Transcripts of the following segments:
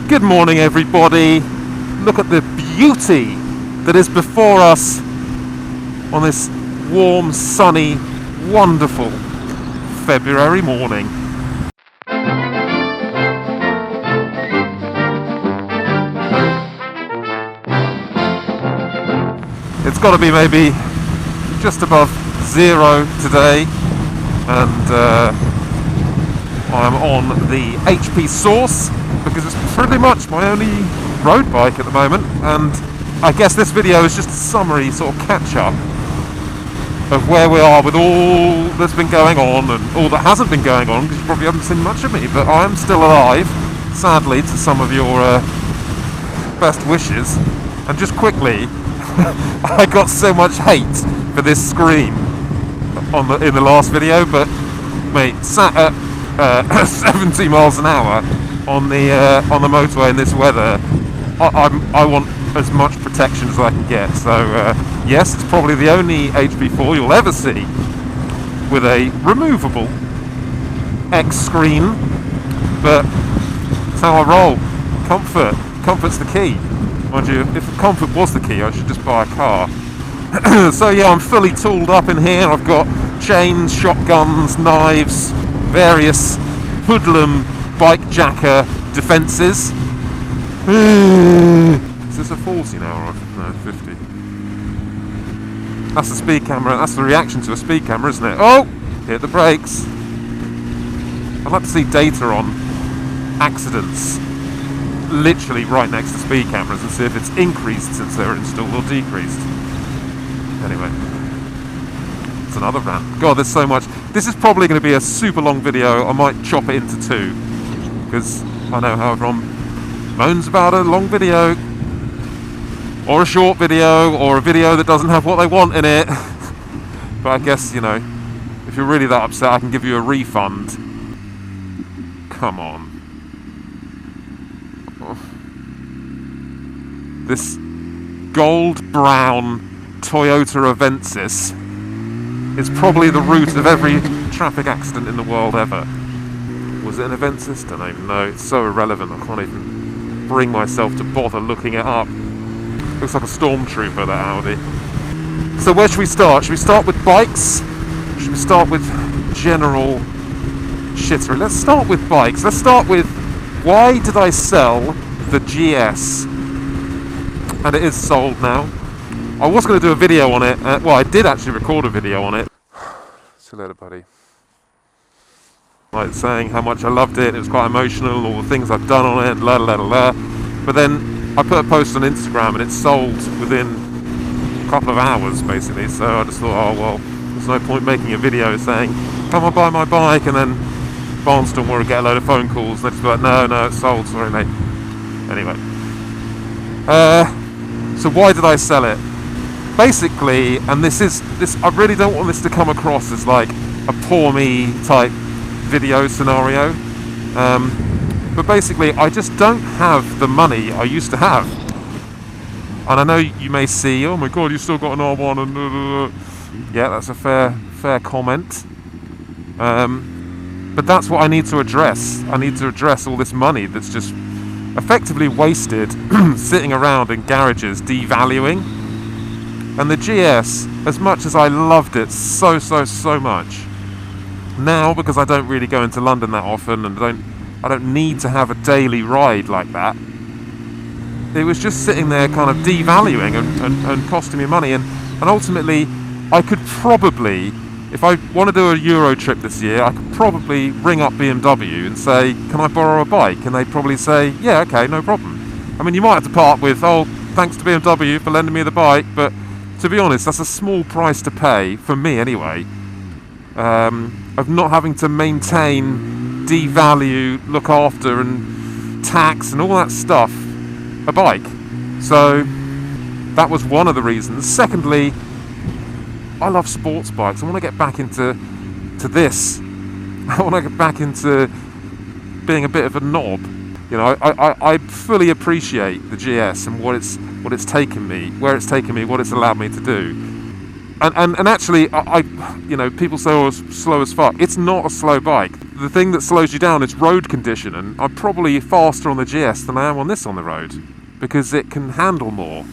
Good morning, everybody. Look at the beauty that is before us on this warm, sunny, wonderful February morning. It's got to be maybe just above 0 today, and I'm on the HP Source because it's pretty much my only road bike at the moment, and I guess this video is just a summary sort of catch-up of where we are with all that's been going on and all that hasn't been going on, because you probably haven't seen much of me, but I am still alive, sadly, to some of your best wishes. And just quickly, I got so much hate for this scream in the last video, but mate, sat at 70 miles an hour on the motorway in this weather, I want as much protection as I can get. So yes, it's probably the only HP4 you'll ever see with a removable X screen, but that's how I roll. Comfort's the key. Mind you, if comfort was the key, I should just buy a car. So yeah, I'm fully tooled up in here. I've got chains, shotguns, knives, various hoodlum bike jacker defences. Is this a 40 now or no, 50? That's the speed camera. That's the reaction to a speed camera, isn't it? Oh! Hit the brakes. I'd like to see data on accidents literally right next to speed cameras and see if it's increased since they were installed or decreased. Anyway, it's another rant. God, there's so much. This is probably going to be a super long video. I might chop it into 2 because I know how everyone moans about a long video or a short video or a video that doesn't have what they want in it. But I guess, you know, if you're really that upset, I can give you a refund. Come on. This gold brown Toyota Avensis is probably the root of every traffic accident in the world ever. Was it an Avensis? Don't even know. It's so irrelevant, I can't even bring myself to bother looking it up. Looks like a stormtrooper, that Audi. So where should we start? Should we start with bikes? Should we start with general shittery? Let's start with bikes. Let's start with, why did I sell the GS? And it is sold now. I was going to do a video on it. Well, I did actually record a video on it. See you later, buddy. Like saying how much I loved it. It was quite emotional, all the things I've done on it, la la la la. But then I put a post on Instagram and it sold within a couple of hours, basically. So I just thought, oh well, there's no point making a video saying, come on, buy my bike, and then Barnstorm will get a load of phone calls. And they just be like, no, it's sold. Sorry, mate. Anyway. So why did I sell it? Basically, and this I really don't want this to come across as like a poor me type video scenario, but basically I just don't have the money I used to have. And I know you may see, oh my god, you still got an R1 and yeah, that's a fair comment, but that's what I need to address. I need to address all this money that's just effectively wasted sitting around in garages devaluing. And the GS, as much as I loved it so much, now because I don't really go into London that often and I don't need to have a daily ride like that, it was just sitting there kind of devaluing and costing me money, and ultimately I could probably, if I want to do a Euro trip this year, I could probably ring up BMW and say, can I borrow a bike? And they'd probably say, yeah, okay, no problem. I mean, you might have to part with, oh, thanks to BMW for lending me the bike, but to be honest, that's a small price to pay, for me anyway, of not having to maintain, devalue, look after and tax and all that stuff a bike. So that was one of the reasons. Secondly, I love sports bikes. I want to get back into this. I want to get back into being a bit of a knob. You know, I fully appreciate the GS and what it's taken me, where it's taken me, what it's allowed me to do. And actually, I you know, people say, oh, it's slow as fuck. It's not a slow bike. the thing that slows you down is road condition, and I'm probably faster on the GS than I am on this on the road, because it can handle more,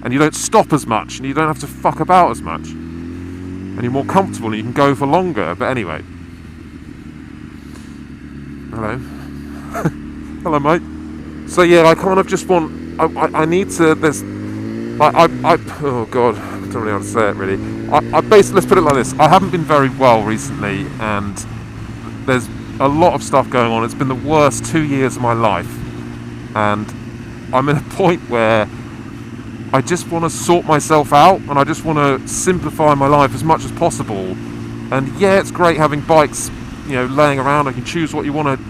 and you don't stop as much, and you don't have to fuck about as much, and you're more comfortable, and you can go for longer. But anyway, hello. Hello, mate. So yeah, I kind of just want, I need to, there's, oh god, I don't really know how to say it really. I basically, let's put it like this, I haven't been very well recently, and there's a lot of stuff going on. It's been the worst 2 years of my life, and I'm at a point where I just want to sort myself out, and I just want to simplify my life as much as possible. And yeah, it's great having bikes, you know, laying around. I can choose what you want to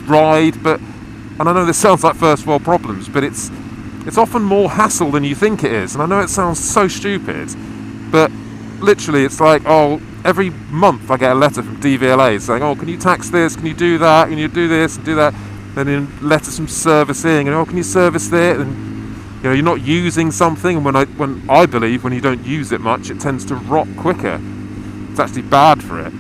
ride, but, and I know this sounds like first world problems, but it's often more hassle than you think it is. And I know it sounds so stupid, but literally it's like, oh, every month I get a letter from DVLA saying, oh, can you tax this, can you do that, can you do this and do that, then in letters from servicing, and oh, can you service it, and you know, you're not using something, and when I believe when you don't use it much, it tends to rot quicker. It's actually bad for it.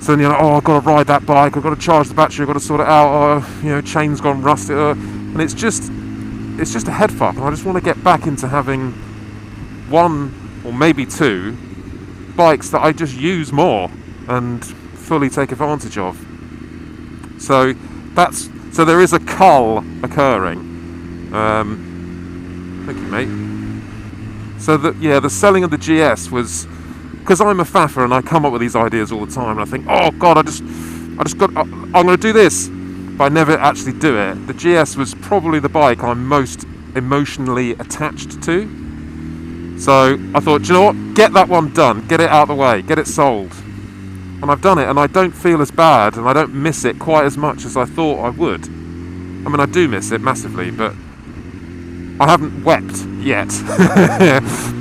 So then you're like, oh, I've got to ride that bike, I've got to charge the battery, I've got to sort it out, oh, you know, chain's gone rusted, and it's just a head fuck, and I just want to get back into having one or maybe two bikes that I just use more and fully take advantage of. So there is a cull occurring. Thank you, mate. So the selling of the GS was, because I'm a faffer and I come up with these ideas all the time, and I think, oh god, I'm going to do this, but I never actually do it. The GS was probably the bike I'm most emotionally attached to. So I thought, do you know what? Get that one done. Get it out of the way. Get it sold. And I've done it, and I don't feel as bad, and I don't miss it quite as much as I thought I would. I mean, I do miss it massively, but I haven't wept yet.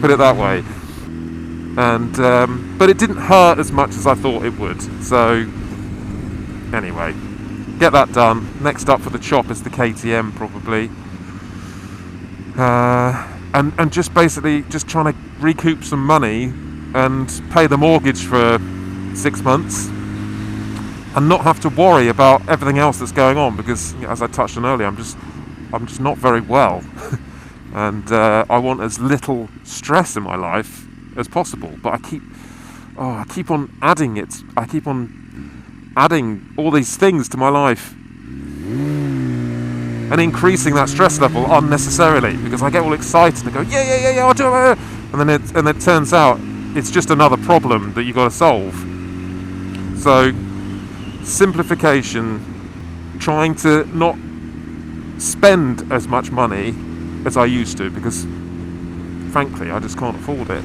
Put it that way. And but it didn't hurt as much as I thought it would. So anyway, get that done. Next up for the chop is the KTM, probably. And just basically just trying to recoup some money and pay the mortgage for 6 months and not have to worry about everything else that's going on, because, you know, as I touched on earlier, I'm just not very well. And I want as little stress in my life as possible, but I keep on adding it. I keep on adding all these things to my life and increasing that stress level unnecessarily, because I get all excited and go, yeah, I'll do it, and then it turns out it's just another problem that you got to solve. So simplification, trying to not spend as much money as I used to, because frankly I just can't afford it.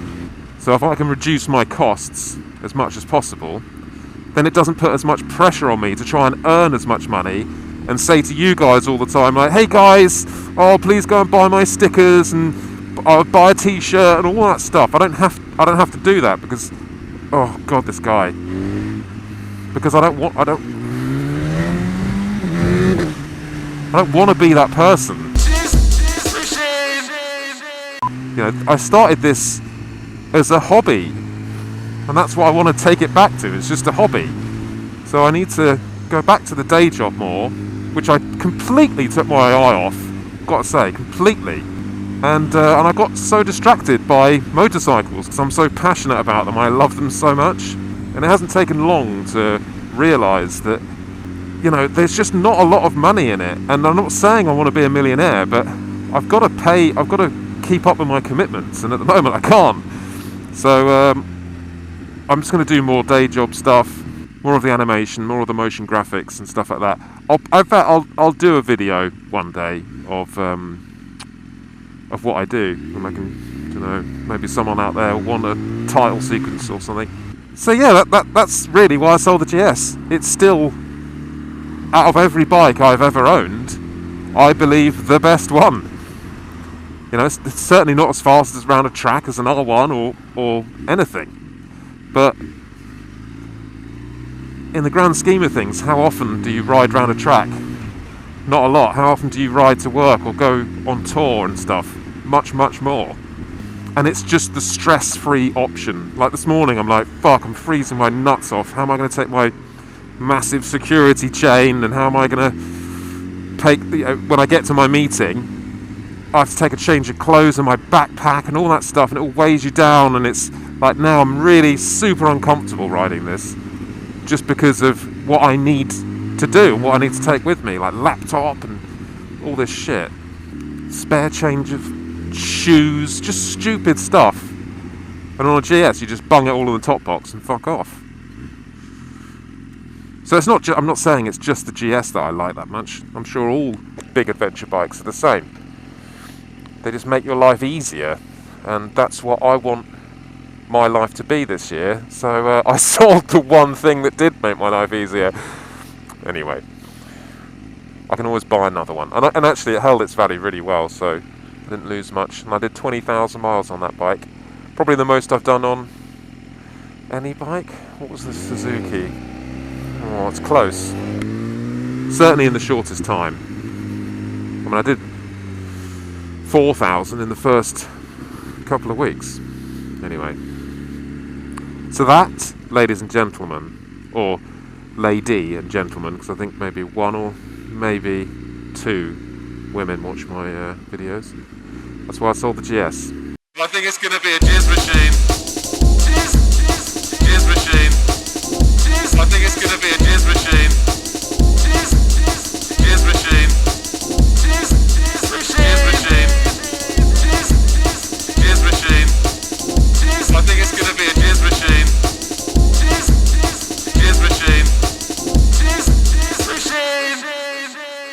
So if I can reduce my costs as much as possible, then it doesn't put as much pressure on me to try and earn as much money and say to you guys all the time, like, hey guys, oh please go and buy my stickers and buy a t-shirt and all that stuff. I don't have to do that, because, oh god, this guy, because I don't want to be that person. You know, I started this as a hobby, and that's what I want to take it back to. It's just a hobby. So I need to go back to the day job more, which I completely took my eye off, got to say, completely. And I got so distracted by motorcycles because I'm so passionate about them. I love them so much, and it hasn't taken long to realise that, you know, there's just not a lot of money in it. And I'm not saying I want to be a millionaire, but I've got to keep up with my commitments, and at the moment I can't. So I'm just going to do more day job stuff, more of the animation, more of the motion graphics and stuff like that. I'll do a video one day of what I do, and I can, you know, maybe someone out there will want a title sequence or something. So yeah, that's really why I sold the GS. It's still, out of every bike I've ever owned, I believe the best one. You know, it's certainly not as fast as round a track as an R1 or anything, but in the grand scheme of things, how often do you ride round a track? Not a lot. How often do you ride to work or go on tour and stuff? Much, much more. And it's just the stress-free option. Like this morning, I'm like, fuck, I'm freezing my nuts off. How am I going to take my massive security chain, and how am I going to take when I get to my meeting, I have to take a change of clothes and my backpack and all that stuff, and it all weighs you down, and it's like, now I'm really super uncomfortable riding this just because of what I need to do, what I need to take with me, like laptop and all this shit, spare change of shoes, just stupid stuff. And on a GS you just bung it all in the top box and fuck off. So it's not I'm not saying it's just the GS that I like that much. I'm sure all big adventure bikes are the same. They just make your life easier, and that's what I want my life to be this year. So I sold the one thing that did make my life easier. Anyway, I can always buy another one, and actually it held its value really well, so I didn't lose much, and I did 20,000 miles on that bike. Probably the most I've done on any bike. What was the Suzuki? Oh, it's close. Certainly in the shortest time. I mean, I did 4,000 in the first couple of weeks. Anyway. So that, ladies and gentlemen, or lady and gentlemen, because I think maybe one or maybe two women watch my videos. That's why I sold the GS. I think it's going to be a jizz machine.